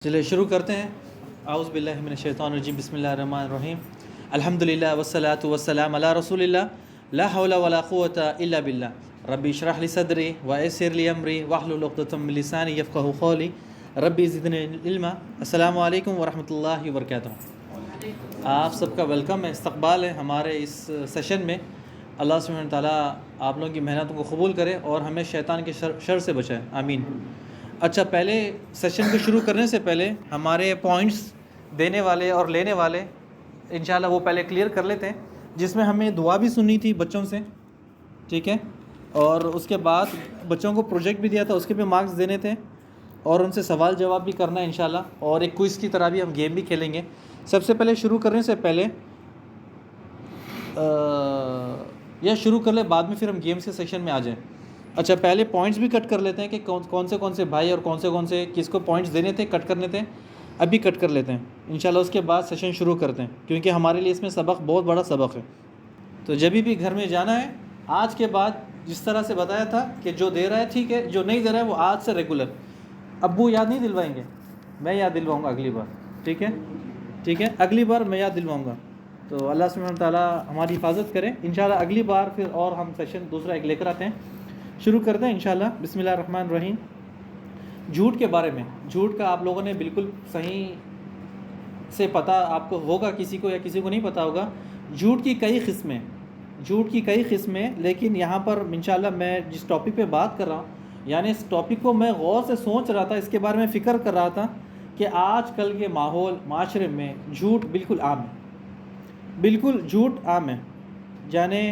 چلیے شروع کرتے ہیں۔ اعوذ باللہ من الشیطان الرجیم، بسم اللہ الرحمن الرحیم، الحمدللہ والصلاۃ والسلام علی رسول اللہ، لا حول ولا قوۃ الا باللہ، ربی اشرح لی صدری ویسر لی امری واحلل عقدۃ من لسانی یفقہوا قولی، ربی زدنی علما۔ السلام علیکم ورحمۃ اللہ وبرکاتہ۔ آپ سب کا ویلکم ہے، استقبال ہے ہمارے اس سیشن میں۔ اللہ سبحانہ و تعالیٰ آپ لوگوں کی محنتوں کو قبول کرے اور ہمیں شیطان کے شر سے بچائے، آمین۔ اچھا، پہلے سیشن کو شروع کرنے سے پہلے ہمارے پوائنٹس دینے والے اور لینے والے انشاءاللہ وہ پہلے کلیئر کر لیتے ہیں، جس میں ہمیں دعا بھی سننی تھی بچوں سے، ٹھیک ہے، اور اس کے بعد بچوں کو پروجیکٹ بھی دیا تھا، اس کے بھی مارکس دینے تھے، اور ان سے سوال جواب بھی کرنا ہے انشاءاللہ، اور ایک کوئز کی طرح بھی ہم گیم بھی کھیلیں گے۔ سب سے پہلے شروع کرنے سے پہلے یا شروع کر لیں، بعد میں پھر ہم گیمز کے سیکشن میں آ جائیں۔ اچھا، پہلے پوائنٹس بھی کٹ کر لیتے ہیں کہ کون سے بھائی اور کون سے کس کو پوائنٹس دینے تھے، کٹ کرنے تھے، ابھی کٹ کر لیتے ہیں انشاءاللہ، اس کے بعد سیشن شروع کرتے ہیں، کیونکہ ہمارے لیے اس میں سبق بہت بڑا سبق ہے۔ تو جب بھی گھر میں جانا ہے، آج کے بعد جس طرح سے بتایا تھا کہ جو دے رہا ہے ٹھیک ہے، جو نہیں دے رہا ہے وہ آج سے ریگولر، ابو یاد نہیں دلوائیں گے، میں یاد دلواؤں گا اگلی بار، ٹھیک ہے، اگلی بار میں یاد دلواؤں گا۔ تو اللہ سبحانہ تعالیٰ ہماری حفاظت کرے انشاءاللہ۔ اگلی بار پھر اور ہم سیشن دوسرا ایک لے کر آتے ہیں، شروع کرتے ہیں انشاءاللہ۔ بسم اللہ الرحمن الرحیم۔ جھوٹ کے بارے میں، جھوٹ کا آپ لوگوں نے بالکل صحیح سے پتہ آپ کو ہوگا، کسی کو یا کسی کو نہیں پتہ ہوگا۔ جھوٹ کی کئی قسمیں، لیکن یہاں پر انشاءاللہ میں جس ٹاپک پہ بات کر رہا ہوں، یعنی اس ٹاپک کو میں غور سے سوچ رہا تھا، اس کے بارے میں فکر کر رہا تھا کہ آج کل کے معاشرے میں جھوٹ بالکل عام ہے، بالکل جھوٹ عام ہے۔ یعنی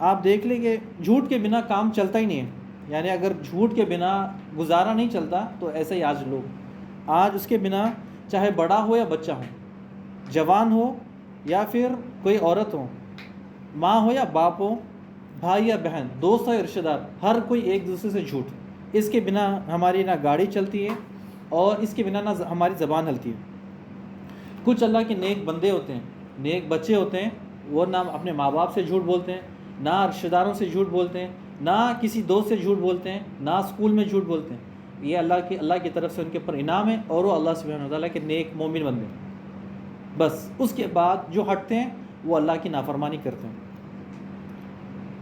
آپ دیکھ لیں کہ جھوٹ کے بنا کام چلتا ہی نہیں ہے، یعنی اگر جھوٹ کے بنا گزارا نہیں چلتا تو ایسے ہی آج اس کے بنا چاہے بڑا ہو یا بچہ ہو، جوان ہو یا پھر کوئی عورت ہو، ماں ہو یا باپ ہو، بھائی یا بہن، دوست ہو یا رشتہ دار، ہر کوئی ایک دوسرے سے جھوٹ۔ اس کے بنا ہماری نہ گاڑی چلتی ہے اور اس کے بنا نہ ہماری زبان ہلتی ہے۔ کچھ اللہ کے نیک بندے ہوتے ہیں، نیک بچے ہوتے ہیں، وہ نہ اپنے ماں باپ سے جھوٹ بولتے ہیں، نہ رشتہ داروں سے جھوٹ بولتے ہیں، نہ کسی دوست سے جھوٹ بولتے ہیں، نہ اسکول میں جھوٹ بولتے ہیں۔ یہ اللہ کی طرف سے ان کے اوپر انعام ہے، اور وہ اللہ سبحانہ و تعالیٰ کے نیک مومن بندے ہیں۔ بس اس کے بعد جو ہٹتے ہیں وہ اللہ کی نافرمانی کرتے ہیں۔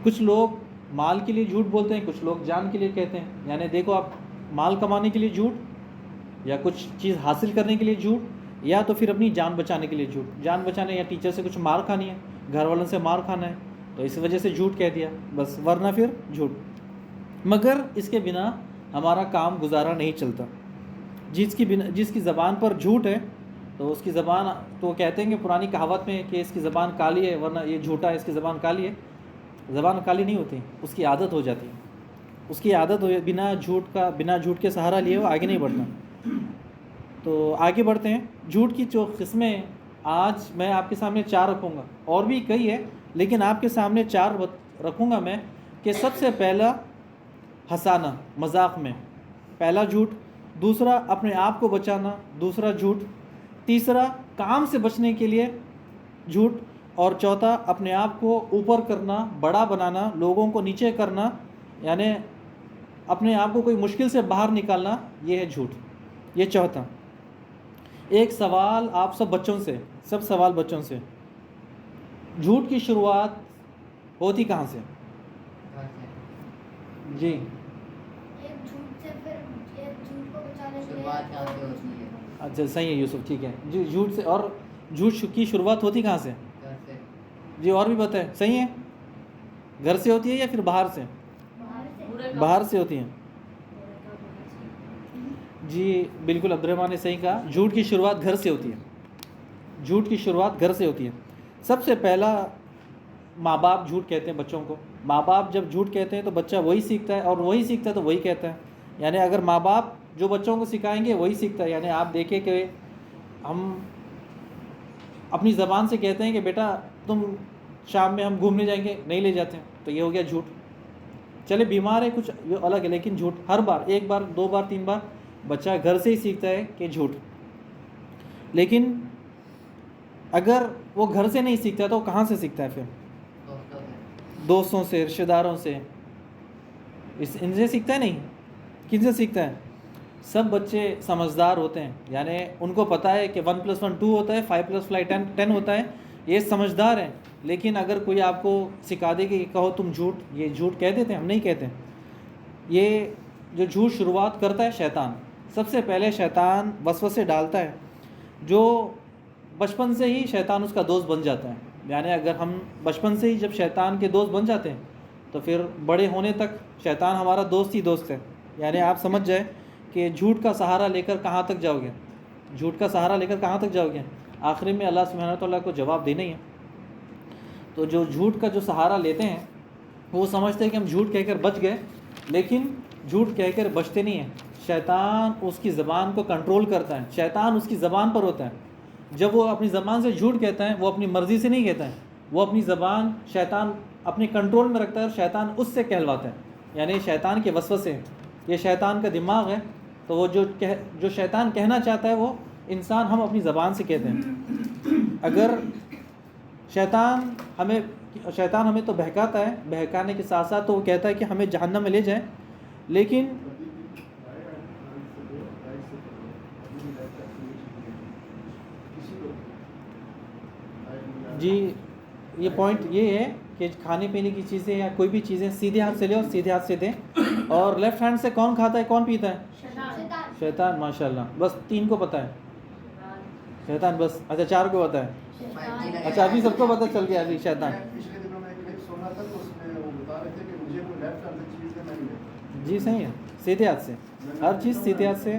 کچھ لوگ مال کے لیے جھوٹ بولتے ہیں، کچھ لوگ جان کے لیے کہتے ہیں۔ یعنی دیکھو، آپ مال کمانے کے لیے جھوٹ، یا کچھ چیز حاصل کرنے کے لیے جھوٹ، یا تو پھر اپنی جان بچانے کے لیے جھوٹ، جان بچانے یا ٹیچر سے کچھ مار کھانی ہے، گھر والوں سے مار کھانا ہے تو اس وجہ سے جھوٹ کہہ دیا، بس، ورنہ پھر جھوٹ۔ مگر اس کے بنا ہمارا کام گزارا نہیں چلتا۔ جس کی زبان پر جھوٹ ہے تو اس کی زبان، تو کہتے ہیں کہ پرانی کہاوت میں کہ اس کی زبان کالی ہے، ورنہ یہ جھوٹا ہے، اس کی زبان کالی ہے۔ زبان کالی نہیں ہوتی، اس کی عادت ہو جاتی ہے، اس کی عادت ہو، بنا جھوٹ کے سہارا لیے وہ آگے نہیں بڑھتا۔ تو آگے بڑھتے ہیں۔ جھوٹ کی جو قسمیں آج میں آپ کے سامنے 4 رکھوں گا، اور بھی کئی ہے لیکن آپ کے سامنے 4 رکھوں گا میں، کہ سب سے پہلا ہنسانا، مذاق میں، پہلا جھوٹ۔ دوسرا اپنے آپ کو بچانا، دوسرا جھوٹ۔ تیسرا کام سے بچنے کے لیے جھوٹ، اور چوتھا اپنے آپ کو اوپر کرنا، بڑا بنانا، لوگوں کو نیچے کرنا، یعنی اپنے آپ کو کوئی مشکل سے باہر نکالنا، یہ ہے جھوٹ، یہ چوتھا۔ ایک سوال آپ سب سوال بچوں سے، جھوٹ کی شروعات ہوتی کہاں سے؟ جی، اچھا صحیح ہے یوسف، ٹھیک ہے جی، جھوٹ سے، اور جھوٹ کی شروعات ہوتی کہاں سے؟ جی، اور بھی بتائیں، صحیح ہے؟ گھر سے ہوتی ہے یا پھر باہر سے؟ باہر سے ہوتی ہیں۔ جی بالکل، عبد الرحمٰن نے صحیح کہا، جھوٹ کی شروعات گھر سے ہوتی ہے، جھوٹ کی شروعات گھر سے ہوتی ہے۔ سب سے پہلا ماں باپ جھوٹ کہتے ہیں بچوں کو۔ ماں باپ جب جھوٹ کہتے ہیں تو بچہ وہی سیکھتا ہے، اور وہی سیکھتا ہے تو وہی کہتا ہے۔ یعنی اگر ماں باپ جو بچوں کو سکھائیں گے وہی سیکھتا ہے۔ یعنی آپ دیکھیں کہ ہم اپنی زبان سے کہتے ہیں کہ بیٹا تم شام میں ہم گھومنے جائیں گے، نہیں لے جاتے ہیں، تو یہ ہو گیا جھوٹ۔ چلے بیمار ہے کچھ الگ ہے، لیکن جھوٹ ہر بار، 1 بار 2 بار 3 بار بچہ گھر سے ہی سیکھتا ہے کہ جھوٹ۔ لیکن اگر وہ گھر سے نہیں سیکھتا تو کہاں سے سیکھتا ہے پھر؟ دوستوں سے، رشتہ داروں سے، ان سے سیکھتا ہے، نہیں، کن سے سیکھتا ہے؟ سب بچے سمجھدار ہوتے ہیں، یعنی ان کو پتہ ہے کہ 1+1 2 ہوتا ہے، 5+5 10 ہوتا ہے، یہ سمجھدار ہیں۔ لیکن اگر کوئی آپ کو سکھا دے کہ کہو تم جھوٹ، یہ جھوٹ کہہ دیتے ہیں، ہم نہیں کہتے۔ یہ جو جھوٹ شروعات کرتا ہے شیطان، سب سے پہلے شیطان وسوسے ڈالتا ہے، جو بچپن سے ہی شیطان اس کا دوست بن جاتا ہے۔ یعنی اگر ہم بچپن سے ہی جب شیطان کے دوست بن جاتے ہیں تو پھر بڑے ہونے تک شیطان ہمارا دوست ہی دوست ہے۔ یعنی آپ سمجھ جائیں کہ جھوٹ کا سہارا لے کر کہاں تک جاؤ گے، جھوٹ کا سہارا لے کر کہاں تک جاؤ گے، آخری میں اللہ سبحانہ وتعالیٰ کو جواب دینا ہی ہے۔ تو جو جھوٹ کا جو سہارا لیتے ہیں وہ سمجھتے ہیں کہ ہم جھوٹ کہہ کر بچ گئے، لیکن جھوٹ کہہ کر بچتے نہیں ہیں۔ شیطان اس کی زبان کو کنٹرول کرتا ہے، شیطان اس کی زبان پر ہوتا ہے۔ جب وہ اپنی زبان سے جھوٹ کہتا ہے، وہ اپنی مرضی سے نہیں کہتا ہے، وہ اپنی زبان شیطان اپنے کنٹرول میں رکھتا ہے اور شیطان اس سے کہلواتا ہے۔ یعنی شیطان کے وسوسے، یہ شیطان کا دماغ ہے، تو وہ جو شیطان کہنا چاہتا ہے وہ انسان ہم اپنی زبان سے کہتے ہیں۔ اگر شیطان ہمیں تو بہکاتا ہے، بہکانے کے ساتھ ساتھ تو وہ کہتا ہے کہ ہمیں جہنم میں لے جائیں، لیکن جی یہ پوائنٹ یہ ہے کہ کھانے پینے کی چیزیں یا کوئی بھی چیزیں سیدھے ہاتھ سے لے اور سیدھے ہاتھ سے دیں۔ اور لیفٹ ہینڈ سے کون کھاتا ہے، کون پیتا ہے؟ شیطان۔ ماشاءاللہ، بس 3 کو پتہ ہے، شیطان بس۔ اچھا 4 کو پتہ ہے، اچھا ابھی سب کو پتہ چل گیا ابھی شیطان۔ جی صحیح ہے، سیدھے ہاتھ سے ہر چیز سیدھے ہاتھ سے۔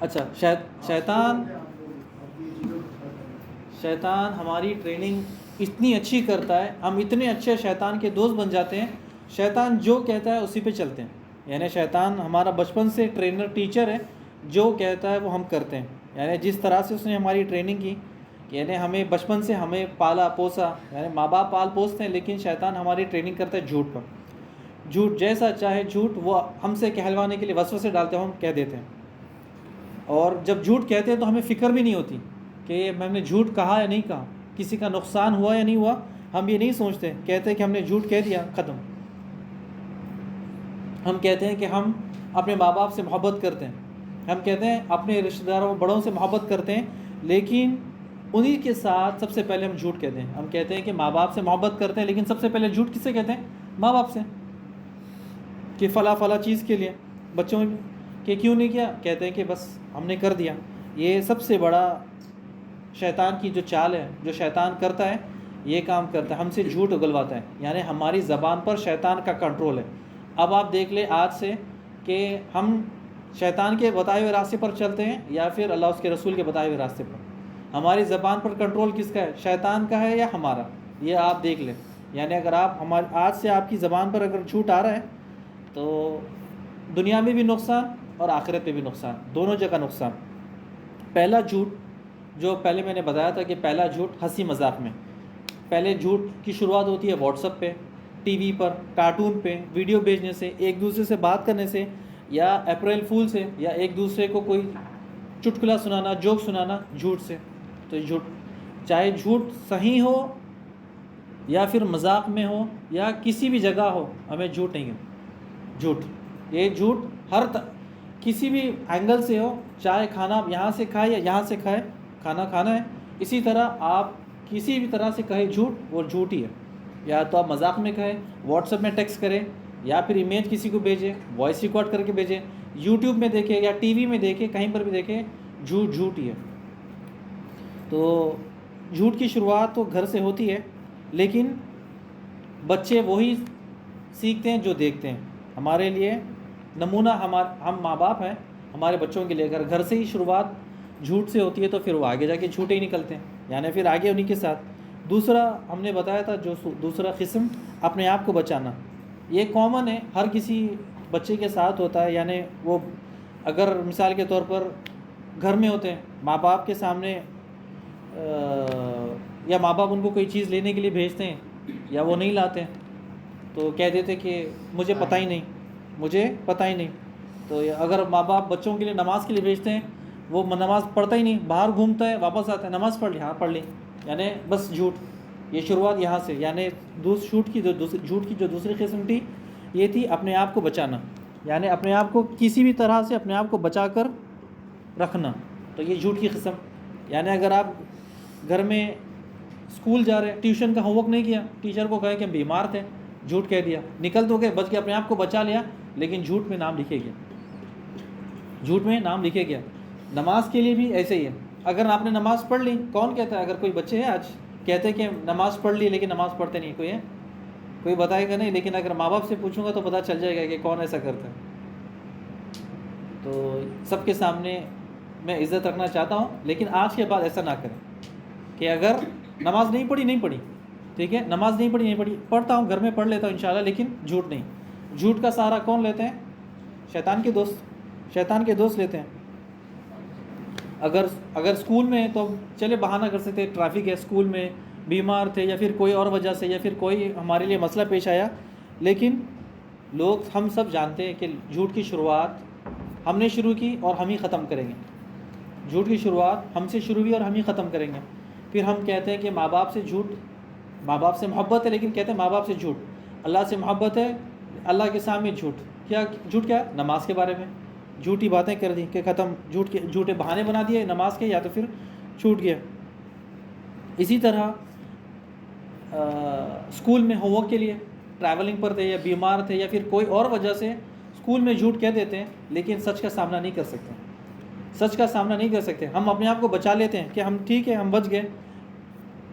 اچھا شیطان ہماری ٹریننگ اتنی اچھی کرتا ہے، ہم اتنے اچھے شیطان کے دوست بن جاتے ہیں، شیطان جو کہتا ہے اسی پہ چلتے ہیں۔ یعنی شیطان ہمارا بچپن سے ٹرینر ٹیچر ہے، جو کہتا ہے وہ ہم کرتے ہیں۔ یعنی جس طرح سے اس نے ہماری ٹریننگ کی، یعنی ہمیں بچپن سے ہمیں پالا پوسا، یعنی ماں باپ پال پوستے ہیں، لیکن شیطان ہماری ٹریننگ کرتا ہے جھوٹ پر۔ جھوٹ جیسا چاہے جھوٹ وہ ہم سے کہلوانے کے لیے وسوسے ڈالتے ہیں، ہم کہہ دیتے ہیں۔ اور جب جھوٹ کہتے ہیں تو ہمیں فکر بھی نہیں ہوتی کہ میں نے جھوٹ کہا یا نہیں کہا، کسی کا نقصان ہوا یا نہیں ہوا، ہم یہ نہیں سوچتے، کہتے ہیں کہ ہم نے جھوٹ کہہ دیا، ختم۔ ہم کہتے ہیں کہ ہم اپنے ماں باپ سے محبت کرتے ہیں، ہم کہتے ہیں اپنے رشتہ داروں بڑوں سے محبت کرتے ہیں، لیکن انہی کے ساتھ سب سے پہلے ہم جھوٹ کہتے ہیں۔ ہم کہتے ہیں کہ ماں باپ سے محبت کرتے ہیں، لیکن سب سے پہلے جھوٹ کس سے کہتے ہیں؟ ماں باپ سے، کہ فلاں چیز کے لیے بچوں میں کہ کیوں نہیں کیا، کہتے ہیں کہ بس ہم نے کر دیا۔ یہ سب سے بڑا شیطان کی جو چال ہے، جو شیطان کرتا ہے، یہ کام کرتا ہے، ہم سے جھوٹ اگلواتا ہے۔ یعنی ہماری زبان پر شیطان کا کنٹرول ہے۔ اب آپ دیکھ لیں آج سے کہ ہم شیطان کے بتائے ہوئے راستے پر چلتے ہیں یا پھر اللہ اس کے رسول کے بتائے ہوئے راستے پر۔ ہماری زبان پر کنٹرول کس کا ہے، شیطان کا ہے یا ہمارا؟ یہ آپ دیکھ لیں۔ یعنی اگر آج سے آپ کی زبان پر اگر جھوٹ آ رہا ہے تو دنیا میں بھی نقصان اور آخرت میں بھی نقصان، دونوں جگہ نقصان۔ پہلا جھوٹ جو پہلے میں نے بتایا تھا کہ پہلا جھوٹ ہنسی مذاق میں، پہلے جھوٹ کی شروعات ہوتی ہے واٹس ایپ پہ، ٹی وی پر، کارٹون پہ، ویڈیو بھیجنے سے، ایک دوسرے سے بات کرنے سے، یا اپریل فول سے، یا ایک دوسرے کو کوئی چٹکلا سنانا، جوک سنانا، جھوٹ سے۔ تو جھوٹ، چاہے جھوٹ صحیح ہو یا پھر مذاق میں ہو یا کسی بھی جگہ ہو، ہمیں جھوٹ نہیں ہے۔ جھوٹ، یہ جھوٹ کسی بھی اینگل سے ہو، چاہے کھانا یہاں سے کھائے یا یہاں سے کھائے، کھانا کھانا ہے، اسی طرح آپ کسی بھی طرح سے کہے جھوٹ، وہ جھوٹ ہی ہے۔ یا تو آپ مذاق میں کہیں، واٹس ایپ میں ٹیکسٹ کریں، یا پھر ایمیج کسی کو بھیجیں، وائس ریکارڈ کر کے بھیجیں، یوٹیوب میں دیکھیں یا ٹی وی میں دیکھیں، کہیں پر بھی دیکھیں، جھوٹ ہی ہے۔ تو جھوٹ کی شروعات تو گھر سے ہوتی ہے، لیکن بچے وہی سیکھتے ہیں جو دیکھتے ہیں۔ ہمارے لیے نمونہ ہم ماں باپ ہیں ہمارے بچوں کے لیے۔ اگر گھر سے ہی شروعات جھوٹ سے ہوتی ہے تو پھر وہ آگے جا کے جھوٹے ہی نکلتے ہیں، یعنی پھر آگے انہی کے ساتھ۔ دوسرا ہم نے بتایا تھا، جو دوسرا قسم، اپنے آپ کو بچانا، یہ کامن ہے، ہر کسی بچے کے ساتھ ہوتا ہے۔ یعنی وہ اگر مثال کے طور پر گھر میں ہوتے ہیں، ماں باپ کے سامنے یا ماں باپ ان کو کوئی چیز لینے کے لیے بھیجتے ہیں یا وہ نہیں لاتے ہیں، تو کہہ دیتے کہ مجھے پتہ ہی نہیں۔ تو اگر ماں باپ بچوں کے لیے نماز کے لیے بھیجتے ہیں، وہ نماز پڑھتا ہی نہیں، باہر گھومتا ہے، واپس آتا ہے، نماز پڑھ لی، ہاں پڑھ لی، یعنی بس جھوٹ۔ یہ شروعات یہاں سے، یعنی جھوٹ کی جو دوسری قسم تھی یہ تھی اپنے آپ کو بچانا، یعنی اپنے آپ کو کسی بھی طرح سے اپنے آپ کو بچا کر رکھنا، تو یہ جھوٹ کی قسم. یعنی اگر آپ گھر میں اسکول جا رہے ہیں، ٹیوشن کا ہوم ورک نہیں کیا، ٹیچر کو کہے کہ ہم بیمار تھے، جھوٹ کہہ دیا، نکل تو گئے، بچ کے اپنے آپ کو بچا لیا، لیکن جھوٹ میں نام لکھے گیا، جھوٹ میں نام لکھے گیا. نماز کے لیے بھی ایسے ہی ہے. اگر آپ نے نماز پڑھ لی، کون کہتا ہے، اگر کوئی بچے ہیں آج کہتے ہیں کہ نماز پڑھ لی لیکن نماز پڑھتے نہیں، کوئی ہے؟ کوئی بتائے گا نہیں. لیکن اگر ماں باپ سے پوچھوں گا تو پتہ چل جائے گا کہ کون ایسا کرتا ہے. تو سب کے سامنے میں عزت رکھنا چاہتا ہوں، لیکن آج کے بعد ایسا نہ کریں کہ اگر نماز نہیں پڑھی، ٹھیک ہے، نماز نہیں پڑھی، پڑھتا ہوں، گھر میں پڑھ لیتا ہوں انشاءاللہ، لیکن جھوٹ نہیں. جھوٹ کا سہارا کون لیتے ہیں؟ شیطان کے دوست لیتے ہیں. اگر اسکول میں تو چلے بہانہ کر سکتے، ٹریفک ہے اسکول میں، بیمار تھے، یا پھر کوئی اور وجہ سے، یا پھر کوئی ہمارے لیے مسئلہ پیش آیا، لیکن ہم سب جانتے ہیں کہ جھوٹ کی شروعات ہم نے شروع کی اور ہم ہی ختم کریں گے. جھوٹ کی شروعات ہم سے شروع ہوئی اور ہم ہی ختم کریں گے. پھر ہم کہتے ہیں کہ ماں باپ سے جھوٹ، ماں باپ سے محبت ہے لیکن کہتے ہیں ماں باپ سے جھوٹ. اللہ سے محبت ہے، اللہ کے سامنے جھوٹ. جھوٹ کیا؟ نماز کے بارے میں جھوٹی باتیں کر دی کہ ختم، جھوٹے بہانے بنا دیے نماز کے، یا تو پھر چھوٹ گیا. اسی طرح اسکول میں ہوم ورک کے لیے ٹریولنگ پر تھے، یا بیمار تھے، یا پھر کوئی اور وجہ سے اسکول میں جھوٹ کہہ دیتے ہیں، لیکن سچ کا سامنا نہیں کر سکتے. ہم اپنے آپ کو بچا لیتے ہیں کہ ہم ٹھیک ہے، ہم بچ گئے،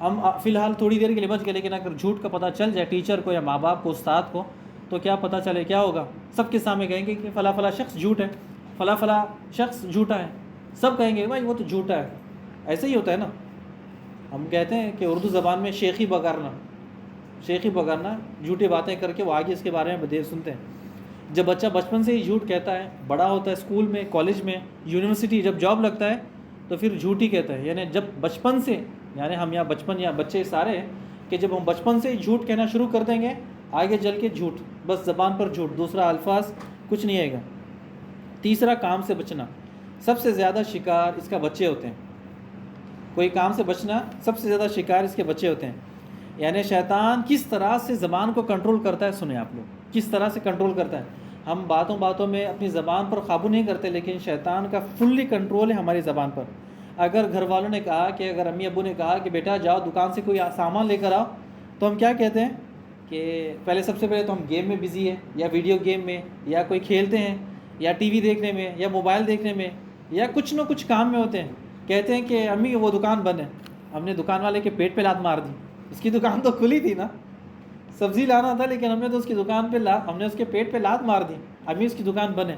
ہم فی الحال تھوڑی دیر کے لیے بچ گئے، لیکن اگر جھوٹ کا پتہ چل جائے ٹیچر کو یا ماں باپ کو، استاد کو، تو کیا پتہ چلے کیا ہوگا؟ سب کے سامنے کہیں گے کہ فلاں فلاں شخص جھوٹ ہے، فلاں شخص جھوٹا ہے. سب کہیں گے بھائی وہ تو جھوٹا ہے. ایسے ہی ہوتا ہے نا. ہم کہتے ہیں کہ اردو زبان میں شیخی بگارنا، جھوٹی باتیں کر کے وہ آگے اس کے بارے میں سنتے ہیں. جب بچہ بچپن سے ہی جھوٹ کہتا ہے، بڑا ہوتا ہے، اسکول میں، کالج میں، یونیورسٹی جب جاب لگتا ہے تو پھر جھوٹ ہی کہتا ہے. یعنی جب بچپن سے، یعنی ہم یا بچے سارے ہیں کہ جب ہم بچپن سے ہی جھوٹ کہنا شروع کر دیں گے، آگے چل کے جھوٹ، بس زبان پر جھوٹ، دوسرا الفاظ کچھ نہیں آئے گا. تیسرا، کام سے بچنا. سب سے زیادہ شکار اس کا بچے ہوتے ہیں. کوئی کام سے بچنا، سب سے زیادہ شکار اس کے بچے ہوتے ہیں. یعنی شیطان کس طرح سے زبان کو کنٹرول کرتا ہے، سنیں آپ لوگ، کس طرح سے کنٹرول کرتا ہے. ہم باتوں میں اپنی زبان پر قابو نہیں کرتے، لیکن شیطان کا فلی کنٹرول ہے ہماری زبان پر. اگر گھر والوں نے کہا کہ، اگر امی ابو نے کہا کہ بیٹا جاؤ دکان سے کوئی سامان لے کر آؤ، تو ہم کیا کہتے ہیں کہ سب سے پہلے تو ہم گیم میں بزی ہیں، یا ویڈیو گیم میں، یا کوئی کھیلتے ہیں، یا ٹی وی دیکھنے میں، یا موبائل دیکھنے میں، یا کچھ نہ کچھ کام میں ہوتے ہیں. کہتے ہیں کہ امی وہ دکان بند ہے. ہم نے دکان والے کے پیٹ پہ لات مار دی. اس کی دکان تو کھلی تھی نا، سبزی لانا تھا، لیکن ہم نے تو اس کی دکان پہ ہم نے اس کے پیٹ پہ لات مار دی. امی اس کی دکان بند ہے.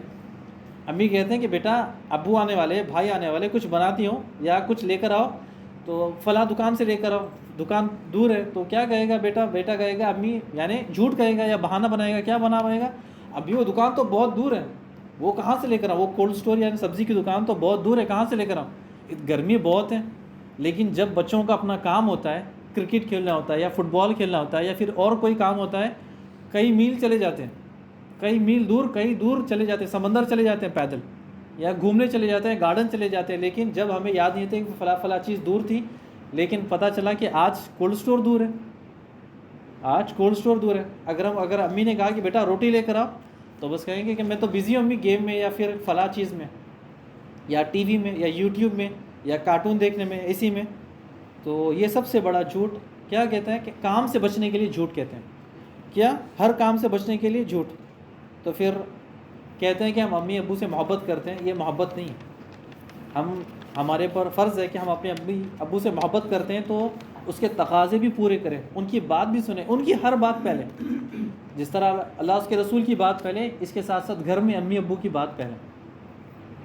امی کہتے ہیں کہ بیٹا ابو آنے والے، بھائی آنے والے، کچھ بناتی ہوں یا کچھ لے کر آؤ، تو فلاں دکان سے لے کر آؤ، دکان دور ہے. تو کیا کہے گا بیٹا کہے گا امی، یعنی جھوٹ کہے گا یا بہانہ بنائے گا. کیا بنائے گا؟ ابھی وہ دکان تو بہت دور ہے، وہ کہاں سے لے کر آؤں، وہ کولڈ اسٹور یعنی سبزی کی دکان تو بہت دور ہے، کہاں سے لے کر آؤں، گرمی بہت ہے. لیکن جب بچوں کا اپنا کام ہوتا ہے، کرکٹ کھیلنا ہوتا ہے، یا فٹ بال کھیلنا ہوتا ہے، یا پھر اور کوئی کام ہوتا ہے، کئی میل چلے جاتے ہیں، کئی دور چلے جاتے ہیں، سمندر چلے جاتے ہیں پیدل، یا گھومنے چلے جاتے ہیں، گارڈن چلے جاتے ہیں. لیکن جب ہمیں یاد نہیں ہوتا کہ فلاں چیز دور تھی، لیکن پتہ چلا کہ آج کولڈ اسٹور دور ہے. اگر امی نے کہا کہ بیٹا روٹی لے کر آؤ، تو بس کہیں گے کہ میں تو بزی ہوں امی، گیم میں، یا پھر فلاں چیز میں، یا ٹی وی میں، یا یوٹیوب میں، یا کارٹون دیکھنے میں، اسی میں. تو یہ سب سے بڑا جھوٹ کیا کہتا ہے کہ کام سے بچنے کے لیے جھوٹ کہتے ہیں. کیا؟ ہر کام سے بچنے کے لیے جھوٹ. تو پھر کہتے ہیں کہ ہم امی ابو سے محبت کرتے ہیں. یہ محبت نہیں ہے. ہمارے پر فرض ہے کہ ہم اپنے امی ابو سے محبت کرتے ہیں تو اس کے تقاضے بھی پورے کریں، ان کی بات بھی سنیں، ان کی ہر بات پہلے. جس طرح اللہ اس کے رسول کی بات پہلے، اس کے ساتھ ساتھ گھر میں امی ابو کی بات پہلے.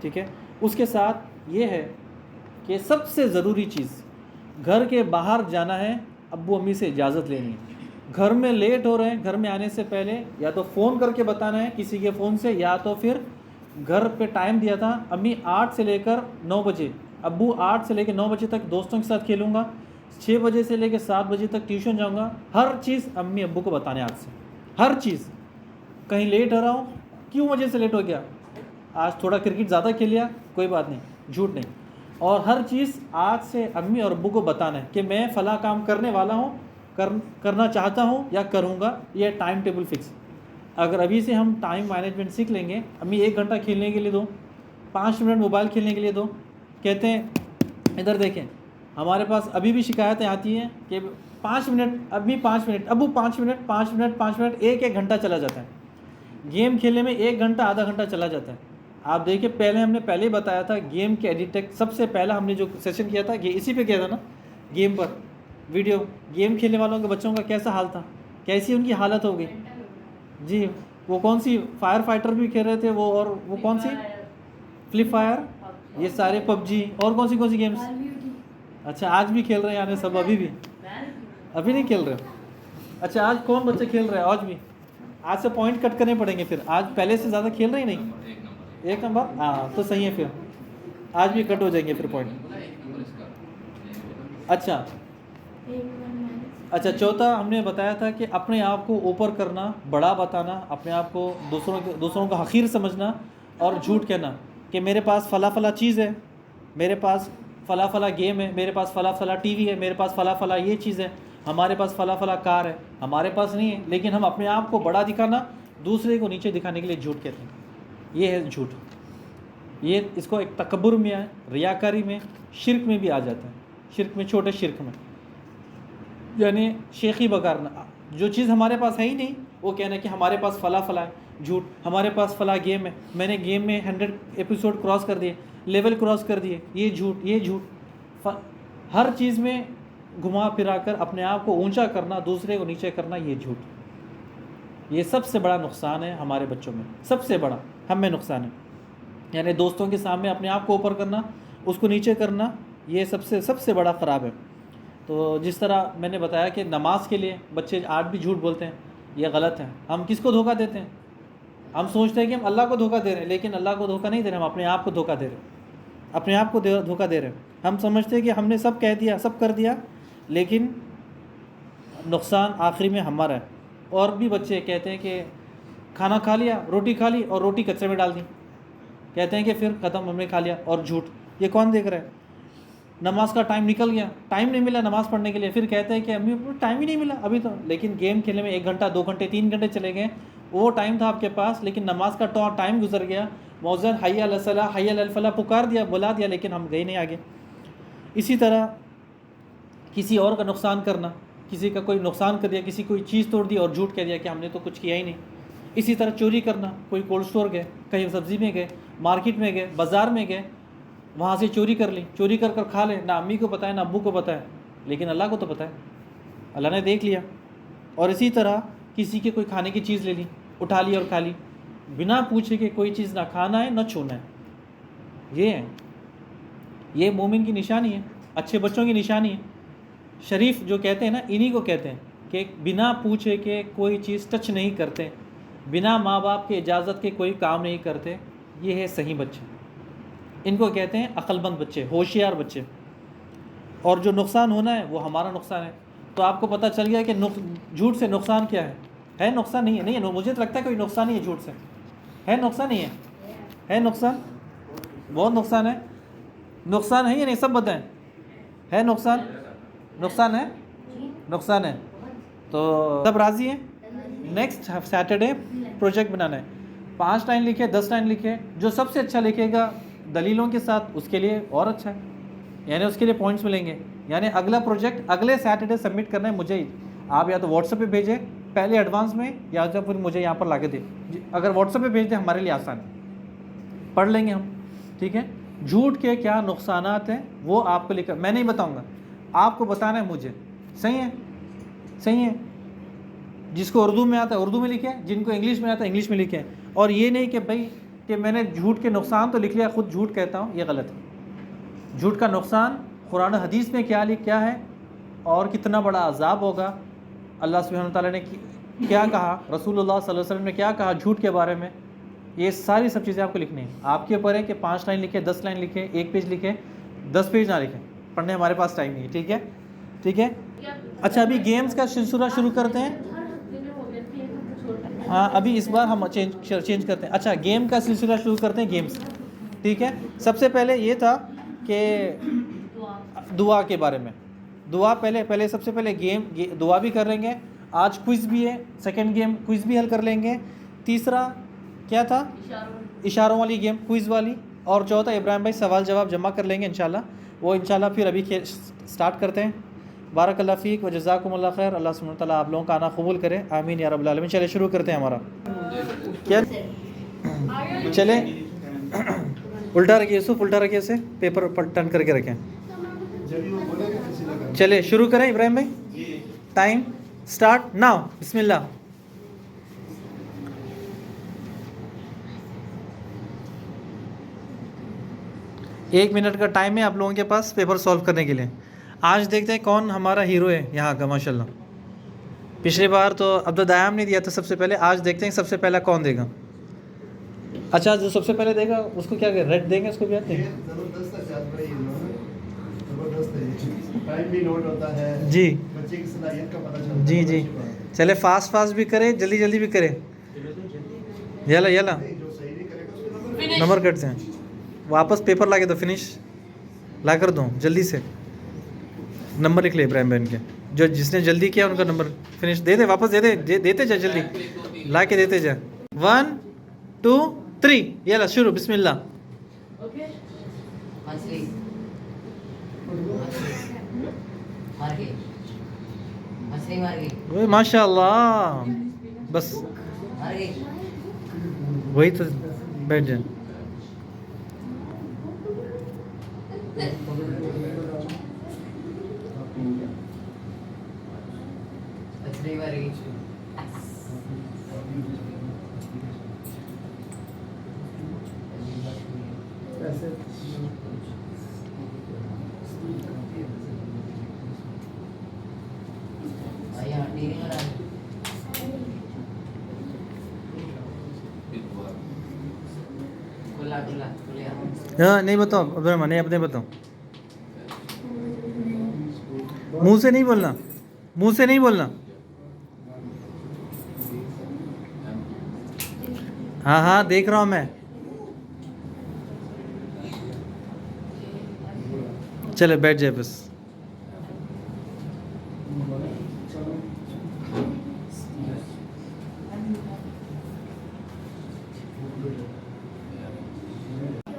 ٹھیک ہے. اس کے ساتھ یہ ہے کہ سب سے ضروری چیز، گھر کے باہر جانا ہے، ابو امی سے اجازت لینی ہے. گھر میں لیٹ ہو رہے ہیں، گھر میں آنے سے پہلے یا تو فون کر کے بتانا ہے کسی کے فون سے، یا تو پھر گھر پہ ٹائم دیا تھا امی 8 سے لے کر 9 بجے، ابو 8 سے لے کے 9 بجے تک دوستوں کے ساتھ کھیلوں گا، 6 بجے سے لے کے 7 بجے تک ٹیوشن جاؤں گا. ہر چیز امی ابو کو بتانے آج سے. ہر چیز. کہیں لیٹ ہو رہا ہوں، کیوں وجہ سے لیٹ ہو گیا، آج تھوڑا کرکٹ زیادہ کھیل لیا، کوئی بات نہیں، جھوٹ نہیں. اور ہر چیز آج سے امی اور ابو کو بتانا ہے کہ میں فلاں کام کرنے والا ہوں، کرنا چاہتا ہوں یا کروں گا. یہ ٹائم ٹیبل فکس. اگر ابھی سے ہم ٹائم مینجمنٹ سیکھ لیں گے، امی 1 گھنٹہ کھیلنے کے لیے دو، 5 منٹ موبائل کھیلنے کے لیے دو، کہتے ہیں ادھر دیکھیں ہمارے پاس ابھی بھی شکایتیں آتی ہیں کہ 5 منٹ، ابھی 5 منٹ، ابو 5 منٹ، 5 منٹ، 5 منٹ، ایک گھنٹہ چلا جاتا ہے گیم کھیلنے میں، 1 گھنٹہ آدھا گھنٹہ چلا جاتا ہے۔ آپ دیکھیں ہم نے پہلے ہی بتایا تھا گیم کے ایڈکٹ، سب سے پہلا ہم نے جو سیشن کیا تھا یہ اسی پہ کیا تھا نا، گیم پر ویڈیو، گیم کھیلنے والوں کے بچوں کا کیسا حال تھا، کیسی ان کی حالت ہو گئی جی۔ وہ کون سی فائر فائٹر بھی کھیل رہے تھے وہ، اور وہ کون سی فلپ فائر، یہ سارے پب جی، اور کون سی گیمز، اچھا آج بھی کھیل رہے ہیں یعنی سب ابھی نہیں کھیل رہے، اچھا آج کون بچے کھیل رہے ہیں آج بھی؟ آج سے پوائنٹ کٹ کرنے پڑیں گے پھر، آج پہلے سے زیادہ کھیل رہے ہی نہیں، 1 نمبر، ہاں تو صحیح ہے، پھر آج بھی کٹ ہو جائیں گے پھر پوائنٹ۔ اچھا چوتھا ہم نے بتایا تھا کہ اپنے آپ کو اوپر کرنا، بڑا بتانا، اپنے آپ کو دوسروں کو حقیر سمجھنا اور جھوٹ کہنا کہ میرے پاس فلاں فلاں چیز ہے، میرے پاس فلاں فلاں گیم ہے، میرے پاس فلاں فلاں ٹی وی ہے، میرے پاس فلاں فلاں یہ چیز ہے، ہمارے پاس فلاں فلاں کار ہے، ہمارے پاس نہیں ہے، لیکن ہم اپنے آپ کو بڑا دکھانا، دوسرے کو نیچے دکھانے کے لیے جھوٹ کہتے ہیں، یہ ہے جھوٹ۔ یہ اس کو ایک تکبر میں ہے، ریاکاری میں، شرک میں بھی آ جاتا ہے، شرک میں، چھوٹے شرک میں، یعنی شیخی بگارنا، جو چیز ہمارے پاس ہے ہی نہیں وہ کہنا کہ ہمارے پاس فلاں فلاں ہے، جھوٹ، ہمارے پاس فلاں گیم ہے، میں نے گیم میں 100 ایپیسوڈ کراس کر دیے، لیول کراس کر دیے، یہ جھوٹ، یہ جھوٹ، ہر چیز میں گھما پھرا کر اپنے آپ کو اونچا کرنا، دوسرے کو نیچے کرنا، یہ جھوٹ، یہ سب سے بڑا نقصان ہے ہمارے بچوں میں، سب سے بڑا ہم میں نقصان ہے، یعنی دوستوں کے سامنے اپنے آپ کو اوپر کرنا، اس کو نیچے کرنا، یہ سب سے بڑا خراب ہے۔ تو جس طرح میں نے بتایا کہ نماز کے لیے بچے آج بھی جھوٹ بولتے ہیں، یہ غلط ہے، ہم کس کو دھوکہ دیتے ہیں؟ ہم سوچتے ہیں کہ ہم اللہ کو دھوکہ دے رہے ہیں، لیکن اللہ کو دھوکہ نہیں دے رہے، ہم اپنے آپ کو دھوکہ دے رہے ہیں، اپنے آپ کو دھوکہ دے رہے ہیں۔ ہم سمجھتے ہیں کہ ہم نے سب کہہ دیا، سب کر دیا، لیکن نقصان آخری میں ہمارا ہے۔ اور بھی بچے کہتے ہیں کہ کھانا کھا لیا، روٹی کھا لی اور روٹی کچرے میں ڈال دی، کہتے ہیں کہ پھر ختم ہم نے کھا لیا، اور جھوٹ، یہ کون دیکھ رہا ہے؟ نماز کا ٹائم نکل گیا، ٹائم نہیں ملا نماز پڑھنے کے لیے، پھر کہتے ہیں کہ امی ٹائم ہی نہیں ملا ابھی تو، لیکن گیم کھیلنے میں 1 گھنٹہ، 2 گھنٹے، 3 گھنٹے چلے گئے، وہ ٹائم تھا آپ کے پاس، لیکن نماز کا ٹائم گزر گیا، مؤذن حی علی الصلاۃ، حی علی الفلاح پکار دیا، بلا دیا، لیکن ہم گئے نہیں آگے۔ اسی طرح کسی اور کا نقصان کرنا، کسی کا کوئی نقصان کر دیا، کسی کوئی چیز توڑ دی اور جھوٹ کہہ دیا کہ ہم نے تو کچھ کیا ہی نہیں۔ اسی طرح چوری کرنا، کوئی کولڈ اسٹور گئے، کہیں سبزی میں گئے، مارکیٹ میں گئے، بازار میں گئے، وہاں سے چوری کر لی، چوری کر کر کھا لیں، نہ امی کو پتہ ہے نہ ابو کو پتہ ہے، لیکن اللہ کو تو پتہ ہے، اللہ نے دیکھ لیا۔ اور اسی طرح کسی کے کوئی کھانے کی چیز لے لی، اٹھا لی اور کھا لی، بنا پوچھے کہ کوئی چیز نہ کھانا ہے نہ چھونا ہے، یہ ہے، یہ مومن کی نشانی ہے، اچھے بچوں کی نشانی ہے۔ شریف جو کہتے ہیں نا، انہی کو کہتے ہیں کہ بنا پوچھے کہ کوئی چیز ٹچ نہیں کرتے، بنا ماں باپ کی اجازت کے کوئی کام نہیں کرتے، یہ ہے صحیح بچے، ان کو کہتے ہیں عقل مند بچے، ہوشیار بچے۔ اور جو نقصان ہونا ہے وہ ہمارا نقصان ہے۔ تو آپ کو پتہ چل گیا کہ جھوٹ سے نقصان کیا ہے نقصان نہیں ہے، نہیں ہے، مجھے تو لگتا ہے کوئی نقصان نہیں ہے جھوٹ سے، ہے نقصان نہیں ہے نقصان، بہت نقصان ہے، نقصان ہے یا نہیں، سب بتائیں، ہے نقصان، نقصان ہے، نقصان ہے۔ تو سب راضی ہیں؟ نیکسٹ سیٹرڈے پروجیکٹ بنانا ہے، 5 لائن لکھے، 10 لائن لکھے، جو سب سے اچھا لکھے گا دلیلوں کے ساتھ اس کے لیے اور اچھا ہے، یعنی اس کے لیے پوائنٹس ملیں گے۔ یعنی اگلا پروجیکٹ اگلے سیٹرڈے سبمٹ کرنا ہے مجھے ہی، آپ یا تو واٹس ایپ پہ بھیجیں پہلے ایڈوانس میں، یا تو پھر مجھے یہاں پر لا کے دیں، اگر واٹس ایپ پہ بھیج دیں ہمارے لیے آسان ہے، پڑھ لیں گے ہم، ٹھیک ہے۔ جھوٹ کے کیا نقصانات ہیں وہ آپ کو لکھا، میں نہیں بتاؤں گا، آپ کو بتانا ہے مجھے، صحیح ہے، صحیح ہے۔ جس کو اردو میں آتا ہے اردو میں لکھیں، جن کو انگلش میں آتا ہے انگلش میں لکھیں، اور یہ نہیں کہ بھائی کہ میں نے جھوٹ کے نقصان تو لکھ لیا، خود جھوٹ کہتا ہوں، یہ غلط ہے۔ جھوٹ کا نقصان قرآن حدیث میں کیا ہے اور کتنا بڑا عذاب ہوگا، اللہ سبحانہ وتعالیٰ نے کیا کہا، رسول اللہ صلی اللہ علیہ وسلم نے کیا کہا جھوٹ کے بارے میں، یہ ساری سب چیزیں آپ کو لکھنی ہیں۔ آپ کے اوپر ہے کہ 5 لائن لکھیں، 10 لائن لکھیں، 1 پیج لکھیں، 10 پیج نہ لکھیں، پڑھنے ہمارے پاس ٹائم نہیں ہے، ٹھیک ہے، ٹھیک ہے۔ اچھا ابھی گیمز کا سلسلہ شروع کرتے ہیں، ہاں ابھی اس بار ہم چینج کرتے ہیں، اچھا گیم کا سلسلہ شروع کرتے ہیں، گیمز، ٹھیک ہے۔ سب سے پہلے یہ تھا کہ دعا کے بارے میں، دعا پہلے سب سے پہلے گیم دعا بھی کر لیں گے، آج کوئز بھی ہے، سیکنڈ گیم کوئز بھی حل کر لیں گے، تیسرا کیا تھا؟ اشاروں والی گیم، کوئز والی. اور چوتھا ابراہیم بھائی سوال جواب جمع کر لیں گے انشاءاللہ. وہ انشاءاللہ پھر ابھی سٹارٹ کرتے ہیں. بارک اللہ فیک و جزاکم اللہ خیر. اللہ سبحانہ وتعالیٰ آپ لوگوں کا آنا قبول کرے, آمین یا رب العالمین. چلے شروع کرتے ہیں ہمارا. کیا چلے الٹا رکھیے یوسف, الٹا رکھیے اسے, پیپر پر ٹرن کر کے رکھیں. چلے شروع کریں ابراہیم بھائی. Time start now. بسم اللہ. ایک منٹ کا ٹائم ہے آپ لوگوں کے پاس پیپر سولو کرنے کے لیے. آج دیکھتے ہیں کون ہمارا ہیرو ہے یہاں کا. ماشاءاللہ پچھلی بار تو عبدالدیام نے دیا تھا سب سے پہلے. آج دیکھتے ہیں سب سے پہلا کون دے گا. اچھا جو سب سے پہلے دے گا اس کو کیا کہ ریڈ دیں گے, اس کو بھی آتے ہیں جی جی جی. چلے فاسٹ بھی کرے, جلدی بھی کرے. یلا نمبر کٹتے ہیں. واپس پیپر لا کے دو, فنش لا کر دو جلدی سے. نمبر لکھ لے ابراہیم بہن کے, جو جس نے جلدی کیا ان کا نمبر فنش دے دے, واپس دے دے, دیتے جا جلدی لا کے دیتے جا. 1 2 3 یلا شروع. بسم اللہ. ماشاء اللہ بس وہی تو بیٹھ جائیں. ہاں نہیں بتاؤ ابراہیم, نہیں اپنے بتاؤ. منہ سے نہیں بولنا, منہ سے نہیں بولنا. ہاں دیکھ رہا ہوں میں. چلے بیٹھ جائے بس.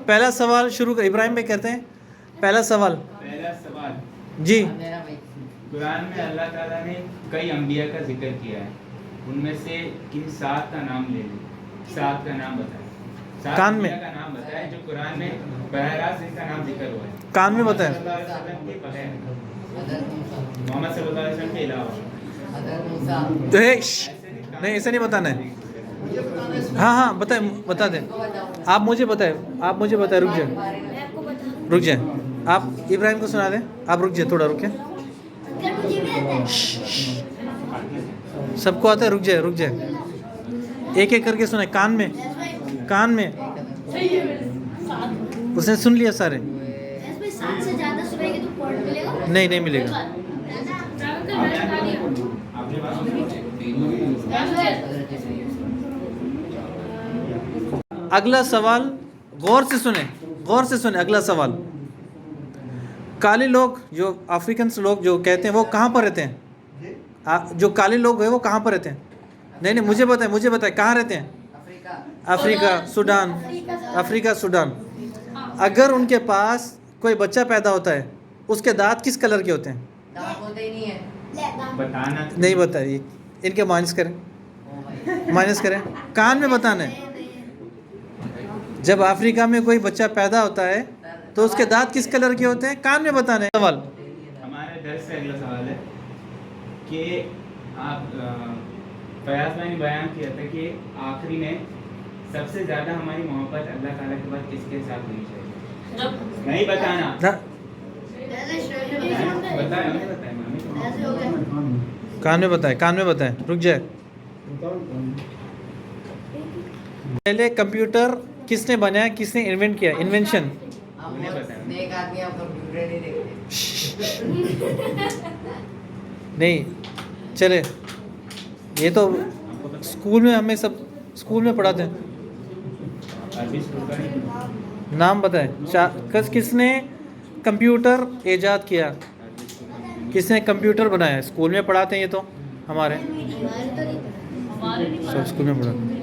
پہلا سوال شروع کر ابراہیم بھائی کرتے ہیں. پہلا سوال جی. قرآن میں اللہ تعالیٰ نے کئی انبیاء کا ذکر کیا ہے, ان میں سے کن 7 کا نام لے لیں, 7 کا نام بتائیں. 7 کان میں کا نام بتائیں جو قرآن میں براہ راست ان کا نام ذکر ہوا ہے. کان میں بتائیں. محمد صلی اللہ علیہ وسلم کے علاوہ. نہیں ایسا نہیں بتانا ہے. ہاں بتائیں, بتا دیں. آپ مجھے بتائیں. رک جائیں آپ ابراہیم کو سنا دیں. آپ رک جائیں, تھوڑا رکیں. سب کو آتا ہے, رک جائے. ایک کر کے سنیں. کان میں اس نے سن لیا سارے. نہیں ملے گا. اگلا سوال غور سے سنیں. اگلا سوال, کالے لوگ جو افریقنس لوگ جو کہتے ہیں وہ کہاں پر رہتے ہیں؟ جو کالے لوگ ہیں وہ کہاں پر رہتے ہیں؟ نہیں مجھے بتائیں کہاں رہتے ہیں؟ افریقہ سوڈان. اگر ان کے پاس کوئی بچہ پیدا ہوتا ہے اس کے دانت کس کلر کے ہوتے ہیں؟ نہیں بتائیے. ان کے مائنس کریں. کان میں بتانا ہے. جب افریقہ میں کوئی بچہ پیدا ہوتا ہے تو اس کے دانت کس کلر کے ہوتے ہیں؟ کان میں بتانا ہے. سوال ہمارے درس سے اگلا سوال ہے کہ آپ فیاض بھائی نے بیان کیا تھا کہ آخری میں سب سے زیادہ ہماری محبت اللہ تعالیٰ کے بعد کس کے ساتھ ہونی چاہیے؟ نہیں بتانا. کان میں بتائیں. رک جائے. پہلے کمپیوٹر کس نے بنایا, کس نے انوینٹ کیا؟ انوینشن. نہیں چلے, یہ تو اسکول میں ہمیں سب اسکول میں پڑھاتے ہیں. نام بتائیں. کس نے کمپیوٹر ایجاد کیا, کس نے کمپیوٹر بنایا؟ اسکول میں پڑھاتے ہیں یہ تو ہمارے سب اسکول میں پڑھاتے ہیں.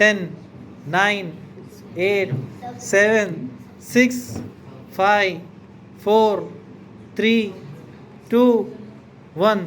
10 9 8 7 6 5 4 3 2 1।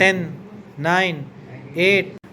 10 9 8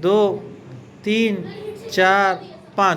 2 3 4 5